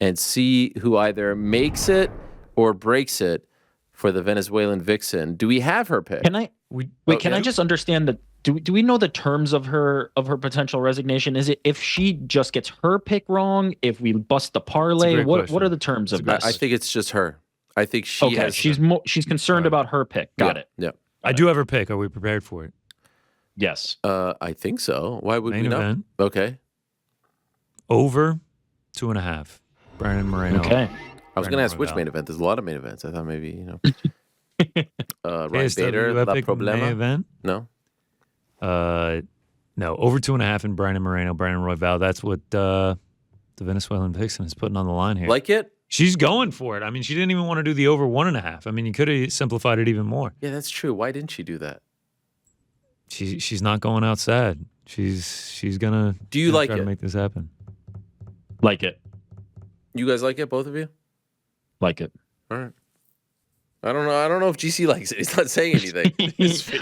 and see who either makes it or breaks it for the Venezuelan Vixen. Do we have her pick? Can I Can I just understand that? Do we know the terms of her potential resignation? Is it if she just gets her pick wrong? If we bust the parlay? What are the terms of this? I think it's just her. I think she has. She's concerned about her pick. Got it. Yeah. I do have her pick. Are we prepared for it? Yes. I think so. Why would Main we not? event. Okay. Over 2.5. Brandon Moreno. Okay. I was going to ask which main event. There's a lot of main events. I thought maybe, Ryan Bader, La Problema. Main event? No. No, over 2.5 in Brandon Moreno, Brandon Royval. That's what the Venezuelan Vixen is putting on the line here. Like it? She's going for it. I mean, she didn't even want to do the over 1.5. I mean, you could have simplified it even more. Yeah, that's true. Why didn't she do that? She's not going outside. She's gonna. Do you like try it? to make this happen? Like it. You guys like it, both of you? Like it. All right. I don't know if GC likes it. He's not saying anything.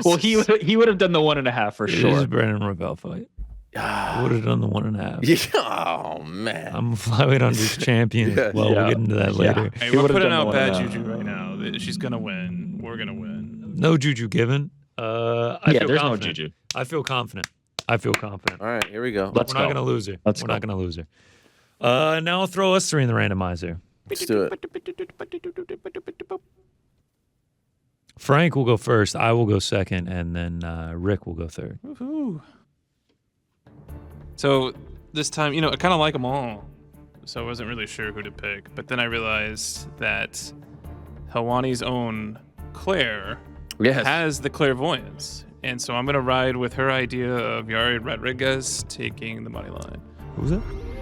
Well, he would have done the 1.5 for sure. It is Brandon Royval fight. I would have done the 1.5. Yeah. Oh man. I'm a flyweight unders champion. Yeah. Well, we'll get into that later. Hey, we're putting out bad juju right now. She's gonna win. We're gonna win. No juju given. I feel there's confident. no juju. I feel confident. All right, here we go. We're not going to lose her. We're not going to lose her. Now I'll throw us three in the randomizer. Let's do it. Frank will go first. I will go second, and then Rick will go third. Woohoo! So this time, I kind of like them all, so I wasn't really sure who to pick. But then I realized that Helwani's own Claire has the clairvoyance. And so I'm going to ride with her idea of Yair Rodriguez taking the money line. Who's that?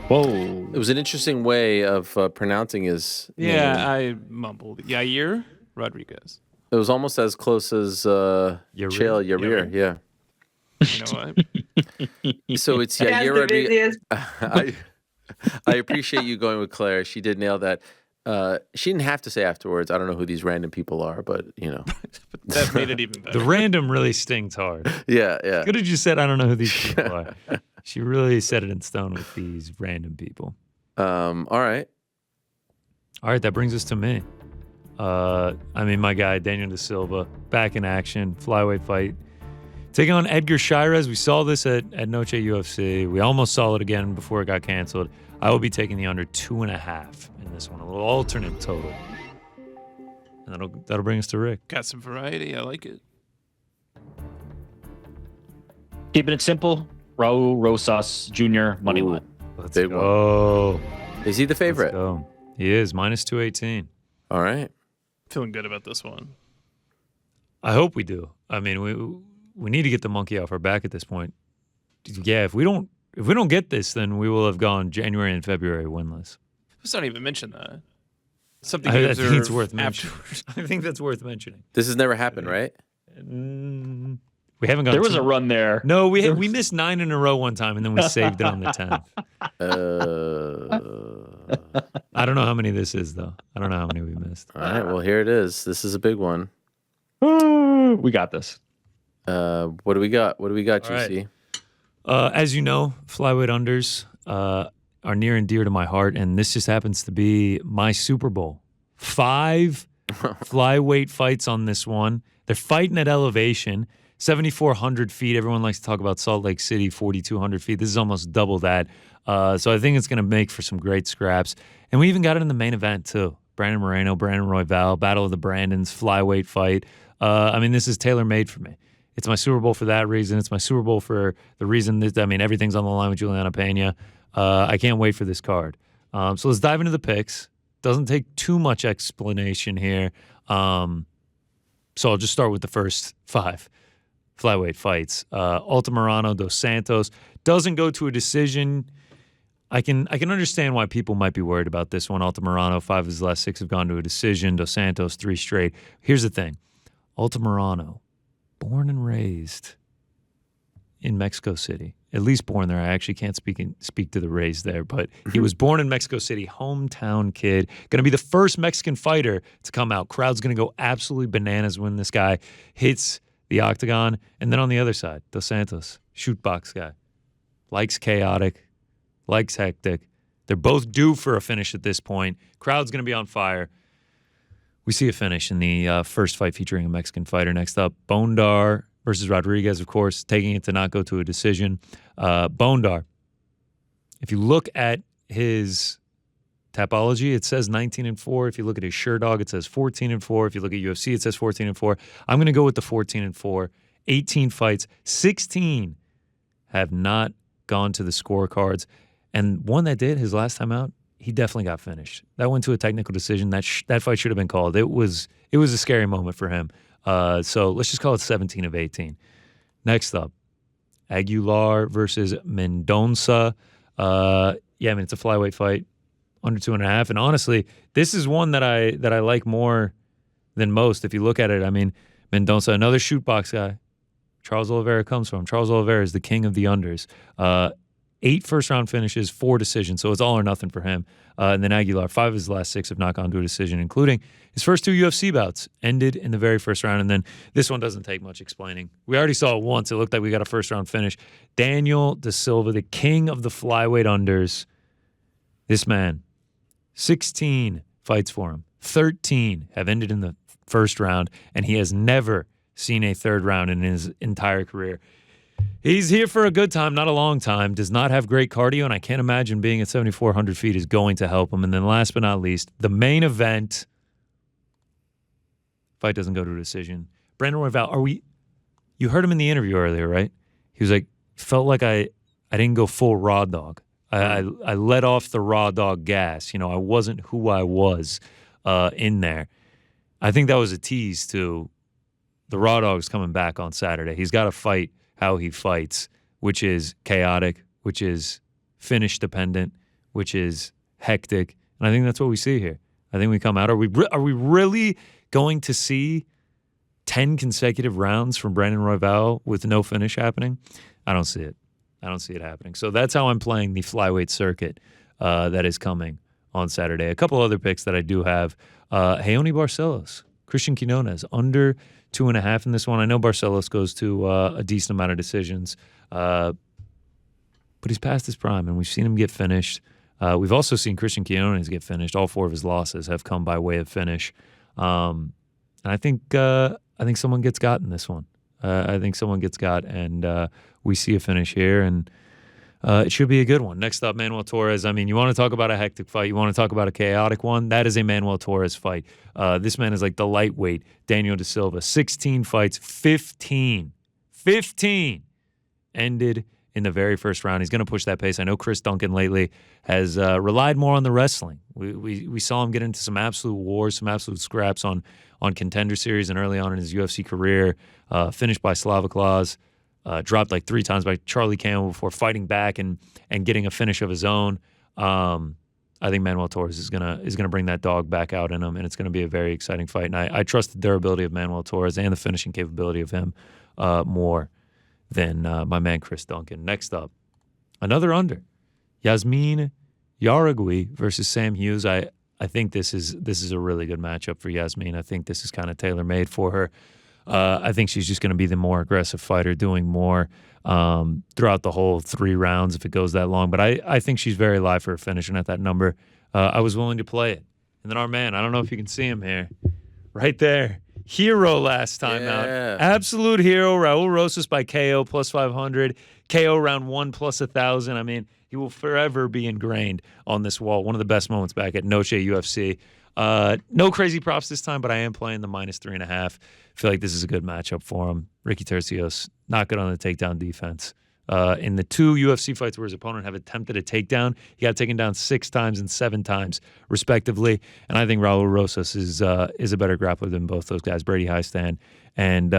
Whoa. It was an interesting way of pronouncing his name. Yeah, I mumbled. Yair Rodriguez. It was almost as close as Chael Yair. Yeah. You know what? So it's Yair Rodriguez. I appreciate you going with Claire. She did nail that. She didn't have to say afterwards, I don't know who these random people are, but, That made it even better. The random really stings hard. Yeah. Could have just said, I don't know who these people are. She really set it in stone with these random people. All right. All right, that brings us to me. My guy, Daniel Da Silva, back in action, flyweight fight. Taking on Edgar Shirez. We saw this at Noche UFC. We almost saw it again before it got canceled. I will be taking the under 2.5 in this one, a little alternate total. And that'll bring us to Rick. Got some variety. I like it. Keeping it simple. Raul Rosas Jr. money line. Let's go. Is he the favorite? Let's go. He is, minus 218. All right. Feeling good about this one. I hope we do. I mean, we need to get the monkey off our back at this point. Yeah, if we don't get this, then we will have gone January and February winless. Let's not even mention that. Something I think it's worth mentioning. afterwards. I think that's worth mentioning. This has never happened, right? We haven't gone. There was a run there. No, we missed 9 in a row one time, and then we saved it on the 10th. I don't know how many this is, though. I don't know how many we missed. All right, well, here it is. This is a big one. We got this. What do we got? GC? As you know, flyweight unders are near and dear to my heart, and this just happens to be my Super Bowl. 5 flyweight fights on this one. They're fighting at elevation, 7,400 feet. Everyone likes to talk about Salt Lake City, 4,200 feet. This is almost double that. So I think it's going to make for some great scraps. And we even got it in the main event, too. Brandon Moreno, Brandon Royval, Battle of the Brandons, flyweight fight. This is tailor-made for me. It's my Super Bowl for that reason. It's my Super Bowl for the reason that, everything's on the line with Juliana Pena. I can't wait for this card. So let's dive into the picks. Doesn't take too much explanation here. So I'll just start with the first 5 flyweight fights. Altamirano dos Santos doesn't go to a decision. I can understand why people might be worried about this one. Altamirano, 5 of his last 6 have gone to a decision. Dos Santos, 3 straight. Here's the thing. Altamirano, born and raised in Mexico City. At least born there. I actually can't speak to the raised there, but he was born in Mexico City, hometown kid. Going to be the first Mexican fighter to come out. Crowd's going to go absolutely bananas when this guy hits the octagon. And then on the other side, Dos Santos, shoot box guy. Likes chaotic, likes hectic, They're both due for a finish at this point. Crowd's going to be on fire. We see a finish in the first fight featuring a Mexican fighter. Next up, Bondar versus Rodriguez, of course, taking it to not go to a decision. Bondar, if you look at his Tapology, it says 19-4. If you look at his Sherdog, it says 14-4. If you look at UFC, it says 14-4. I'm going to go with the 14-4. 18 fights, 16 have not gone to the scorecards. And one that did, his last time out, he definitely got finished. That went to a technical decision. That fight should have been called. It was a scary moment for him. So let's just call it 17 of 18. Next up, Aguilar versus Mendonça. It's a flyweight fight. Under 2.5, and honestly, this is one that I like more than most. If you look at it, I mean, Mendonça, another shoot box guy. Charles Oliveira comes from. Charles Oliveira is the king of the unders. 8 first-round finishes, 4 decisions, so it's all or nothing for him. And then Aguilar, 5 of his last 6 have not gone to a decision, including his first 2 UFC bouts ended in the very first round, and then this one doesn't take much explaining. We already saw it once. It looked like we got a first-round finish. Daniel Da Silva, the king of the flyweight unders. This man, 16 fights for him. 13 have ended in the first round, and he has never seen a third round in his entire career. He's here for a good time, not a long time, does not have great cardio, and I can't imagine being at 7,400 feet is going to help him. And then last but not least, the main event. Fight doesn't go to a decision. Brandon Royval, you heard him in the interview earlier, right? He was like, felt like I didn't go full raw dog. I let off the raw dog gas. You know, I wasn't who I was in there. I think that was a tease to the raw dog's coming back on Saturday. He's got to fight how he fights, which is chaotic, which is finish dependent, which is hectic. And I think that's what we see here. I think we come out. Are we really going to see 10 consecutive rounds from Brandon Royval with no finish happening? I don't see it. I don't see it happening. So that's how I'm playing the flyweight circuit that is coming on Saturday. A couple other picks that I do have. Raoni Barcelos, Christian Quinones, under 2.5 in this one. I know Barcelos goes to a decent amount of decisions, but he's past his prime, and we've seen him get finished. We've also seen Christian Quinones get finished. All 4 of his losses have come by way of finish. And I think someone gets got in this one. I think someone gets got, and we see a finish here, and it should be a good one. Next up, Manuel Torres. I mean, you want to talk about a hectic fight. You want to talk about a chaotic one. That is a Manuel Torres fight. This man is like the lightweight Daniel Da Silva. 16 fights, 15 ended in the very first round. He's going to push that pace. I know Chris Duncan lately has relied more on the wrestling. We saw him get into some absolute wars, some absolute scraps on Contender Series and early on in his UFC career. Finished by Slaviklaus. Dropped like 3 times by Charlie Campbell before fighting back and getting a finish of his own. I think Manuel Torres is gonna bring that dog back out in him, and it's gonna be a very exciting fight. And I trust the durability of Manuel Torres and the finishing capability of him more than my man Chris Duncan. Next up, another under, Yasmin Jauregui versus Sam Hughes. I think this is a really good matchup for Yasmin. I think this is kind of tailor-made for her. I think she's just going to be the more aggressive fighter, doing more throughout the whole 3 rounds if it goes that long. But I think she's very live for a finish, and at that number, I was willing to play it. And then our man, I don't know if you can see him here, right there, hero last time out. Absolute hero, Raul Rosas by KO plus 500, KO round 1 plus 1,000. I mean, he will forever be ingrained on this wall. One of the best moments back at Noche UFC. No crazy props this time, but I am playing the minus 3.5. Feel like this is a good matchup for him. Ricky Tercios, not good on the takedown defense. In the 2 UFC fights where his opponent have attempted a takedown, he got taken down 6 times and 7 times, respectively. And I think Raul Rosas is a better grappler than both those guys, Brady Highstand and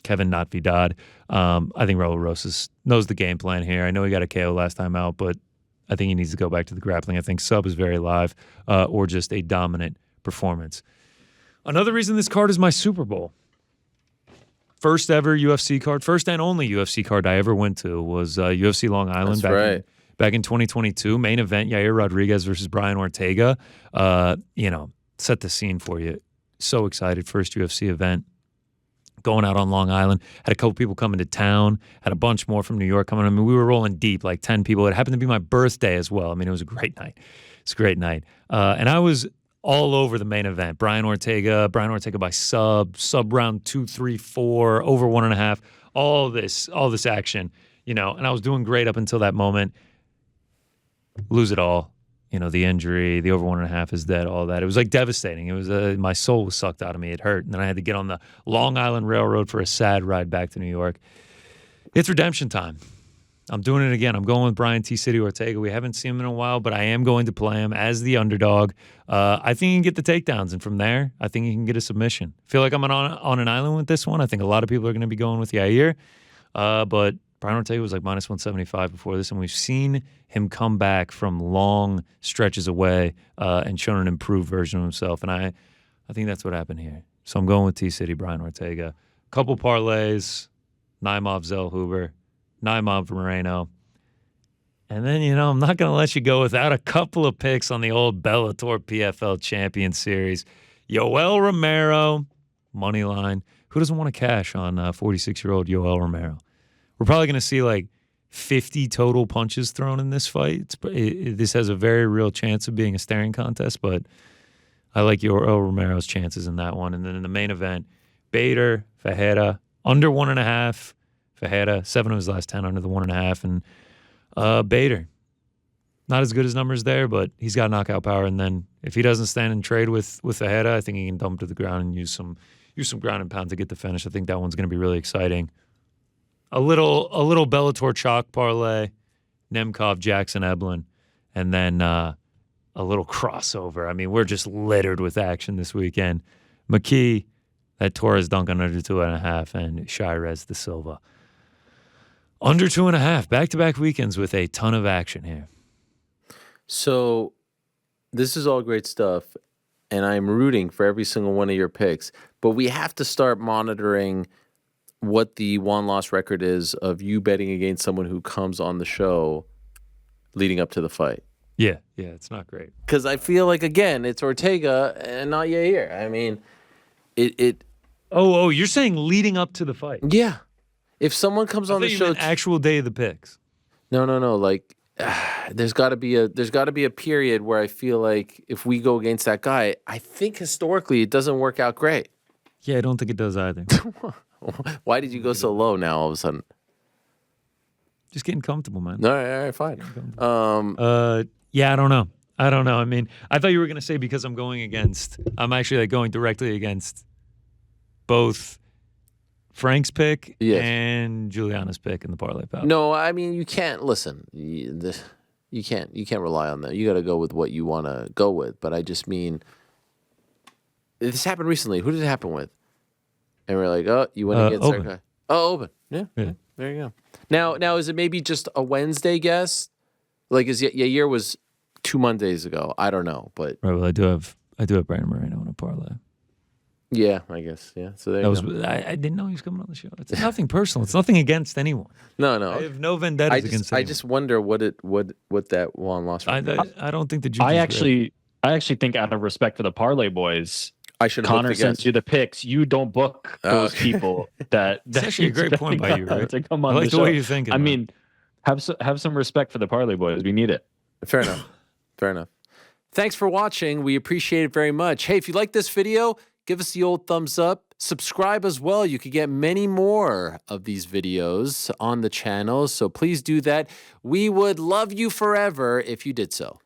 Kevin Notvidad. I think Raul Rosas knows the game plan here. I know he got a KO last time out, but I think he needs to go back to the grappling. I think sub is very live or just a dominant performance. Another reason this card is my Super Bowl. First ever UFC card, first and only UFC card I ever went to was UFC Long Island. That's back in 2022. Main event, Yair Rodriguez versus Brian Ortega. Set the scene for you. So excited. First UFC event. going out on Long Island. Had a couple people coming to town. Had a bunch more from New York coming. I mean, we were rolling deep, like 10 people. It happened to be my birthday as well. I mean, it was a great night. It's a great night. And I was all over the main event. Brian Ortega by sub round 2, 3, 4, over 1.5. All this action, you know. And I was doing great up until that moment. Lose it all. You know, the injury, the over 1.5 is dead, all that. It was like devastating. It was my soul was sucked out of me. It hurt. And then I had to get on the Long Island Railroad for a sad ride back to New York. It's redemption time. I'm doing it again. I'm going with Brian T. City Ortega. We haven't seen him in a while, but I am going to play him as the underdog. I think he can get the takedowns, and from there, I think he can get a submission. I feel like I'm on an island with this one. I think a lot of people are going to be going with Yair, but Brian Ortega was like minus 175 before this, and we've seen him come back from long stretches away and shown an improved version of himself, and I think that's what happened here. So I'm going with T-City, Brian Ortega. Couple parlays, Naimov Zellhuber, Naimov Moreno. And then, you know, I'm not going to let you go without a couple of picks on the old Bellator PFL Champion Series. Yoel Romero, money line. Who doesn't want to cash on 46-year-old Yoel Romero? We're probably going to see like 50 total punches thrown in this fight. This has a very real chance of being a staring contest, but I like Yoel Romero's chances in that one. And then in the main event, Bader, Fajeda, under 1.5. Fajeda, 7 of his last 10 under the 1.5. And Bader, not as good as numbers there, but he's got knockout power. And then if he doesn't stand and trade with Fajeda, I think he can dump to the ground and use some ground and pound to get the finish. I think that one's going to be really exciting. A little Bellator chalk parlay, Nemkov, Jackson, Eblin, and then a little crossover. I mean, we're just littered with action this weekend. McKee, that Torres Duncan under 2.5, and Shirez da Silva under 2.5. Back-to-back weekends with a ton of action here. So this is all great stuff, and I'm rooting for every single one of your picks, but we have to start monitoring what the won-loss record is of you betting against someone who comes on the show leading up to the fight. Yeah, it's not great. Because I feel like, again, it's Ortega and not Yair. I mean, it. Oh, you're saying leading up to the fight? Yeah. If someone comes on the show, actual day of the picks. No. Like, there's got to be a period where I feel like if we go against that guy, I think historically it doesn't work out great. Yeah, I don't think it does either. Why did you go so low now all of a sudden? Just getting comfortable, man. All right, fine. Yeah, I don't know. I mean, I thought you were going to say because I'm actually like going directly against both Frank's pick and Juliana's pick in the parlay pal. No, I mean, you can't listen. You can't rely on that. You got to go with what you want to go with. But I just mean, this happened recently. Who did it happen with? And we're like, oh, you went against our guy. Oh, Open. Yeah. There you go. Now, is it maybe just a Wednesday guess? Like, Yair was 2 Mondays ago. I don't know, but right. Well, I do have Brandon Moreno in a parlay. Yeah, I guess. Yeah. So there you go. I didn't know he was coming on the show. It's nothing personal. It's nothing against anyone. No. I have no vendettas against anyone. I just wonder what that won-loss. I don't think the juice. I actually think out of respect for the parlay boys, I should. Connor sends you the picks. You don't book those people. That's actually a great point by you, right? To come on I like the way you're thinking. I mean, have some respect for the parlay boys. We need it. Fair enough. Thanks for watching. We appreciate it very much. Hey, if you like this video, give us the old thumbs up. Subscribe as well. You could get many more of these videos on the channel, so please do that. We would love you forever if you did so.